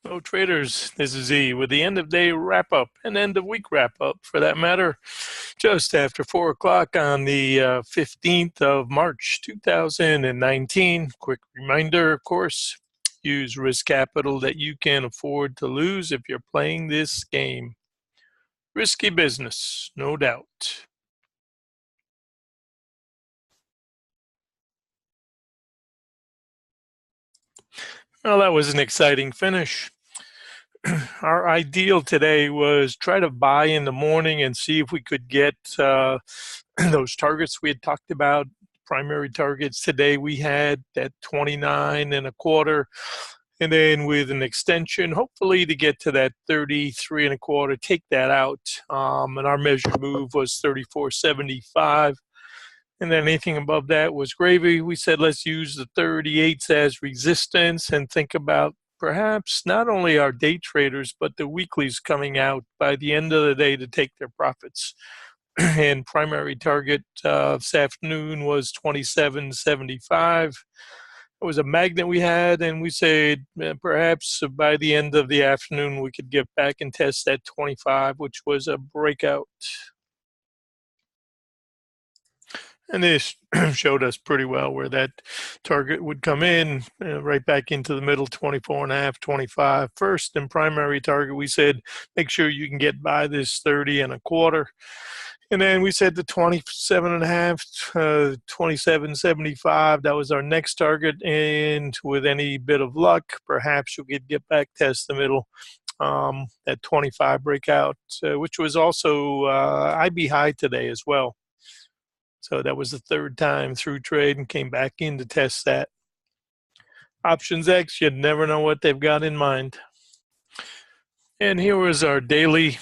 Hello traders, this is E with the end of day wrap up and end of week wrap up for that matter, just after 4 o'clock on the 15th of March 2019. Quick reminder, of course, use risk capital that you can afford to lose if you're playing this game. Risky business, no doubt. Well, that was an exciting finish. Our ideal today was try to buy in the morning and see if we could get those targets we had talked about. Primary targets today we had at 29 and a quarter, and then with an extension, hopefully to get to that 33 and a quarter, take that out. And our measured move was 34.75. And then anything above that was gravy. We said, let's use the 38s as resistance and think about perhaps not only our day traders, but the weeklies coming out by the end of the day to take their profits. And primary target this afternoon was 27.75. It was a magnet we had, and we said perhaps by the end of the afternoon we could get back and test that 25, which was a breakout. And this showed us pretty well where that target would come in, right back into the middle, 24 and a half, 25. First and primary target, we said, make sure you can get by this 30 and a quarter. And then we said the 27 and a half, 27.75, that was our next target. And with any bit of luck, perhaps you could get back, test the middle, that 25 breakout, which was also IB high today as well. So that was the third time through trade and came back in to test that. Options X, you'd never know what they've got in mind. And here was our daily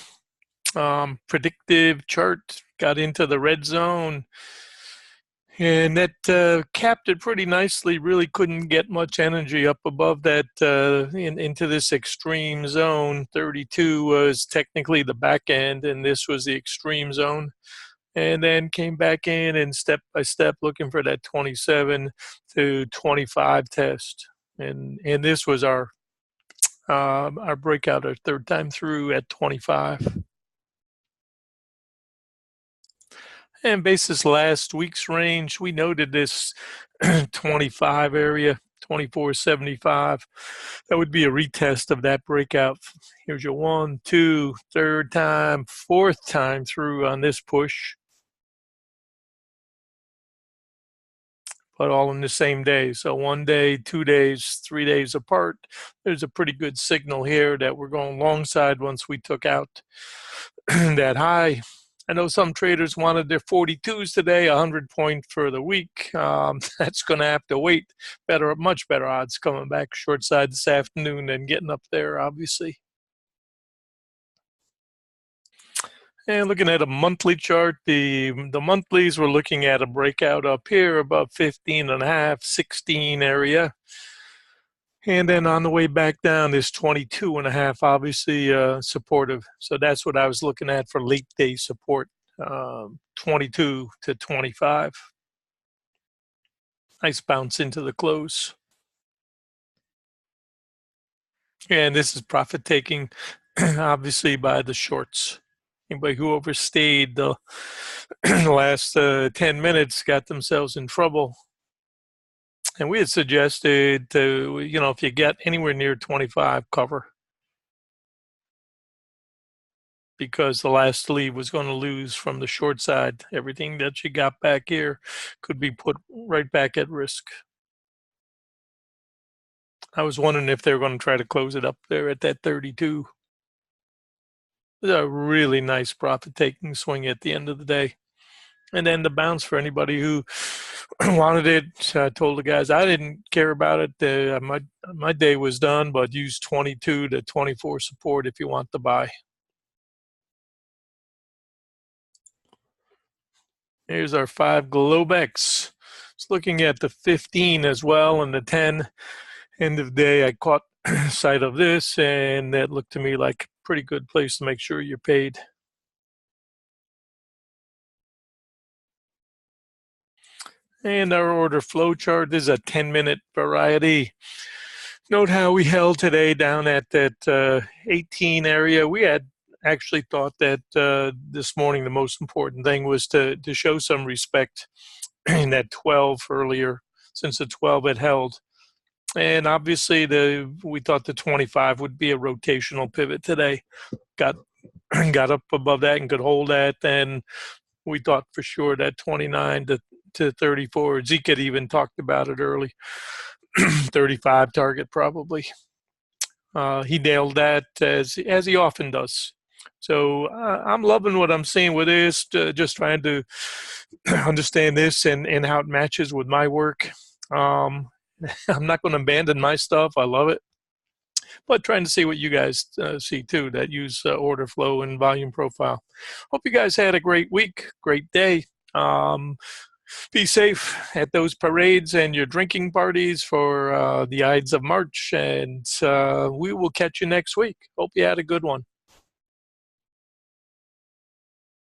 predictive chart. Got into the red zone. And that capped it pretty nicely. Really couldn't get much energy up above that into this extreme zone. 32 was technically the back end, and this was the extreme zone. And then came back in and step by step looking for that 27 to 25 test. And this was our breakout, our third time through at 25. And basis last week's range, we noted this 25 area, 24.75. That would be a retest of that breakout. Here's your 1, 2, third time, fourth time through on this push. But all in the same day. So 1 day, 2 days, 3 days apart. There's a pretty good signal here that we're going long side once we took out that high. I know some traders wanted their 42s today, 100 point for the week. That's going to have to wait. Much better odds coming back short side this afternoon and getting up there, obviously. And looking at a monthly chart, the monthlies, we're looking at a breakout up here above 15 and a half, 16 area. And then on the way back down, this 22 and a half, obviously supportive. So that's what I was looking at for late day support, 22 to 25. Nice bounce into the close. And this is profit taking, obviously, by the shorts. Anybody who overstayed the last 10 minutes got themselves in trouble. And we had suggested to, if you get anywhere near 25, cover. Because the last lead was going to lose from the short side. Everything that you got back here could be put right back at risk. I was wondering if they were going to try to close it up there at that 32. A really nice profit-taking swing at the end of the day. And then the bounce for anybody who wanted it. I told the guys I didn't care about it. My day was done, but use 22 to 24 support if you want to buy. Here's our 5 Globex. It's looking at the 15 as well and the 10. End of the day, I caught sight of this, and that looked to me like a pretty good place to make sure you're paid. And our order flow chart is a 10-minute variety. Note how we held today down at that 18 area. We had actually thought that this morning the most important thing was to show some respect in that 12 earlier, since the 12 had held. And obviously we thought the 25 would be a rotational pivot today. Got got up above that and could hold that. And we thought for sure that 29 to 34. Zeke had even talked about it early. 35 target probably. He nailed that as he often does. So I'm loving what I'm seeing with this. Just trying to understand this and how it matches with my work. I'm not going to abandon my stuff. I love it, but trying to see what you guys see too that use order flow and volume profile. Hope you guys had a great week, great day. Be safe at those parades and your drinking parties for the Ides of March, and we will catch you next week. Hope you had a good one.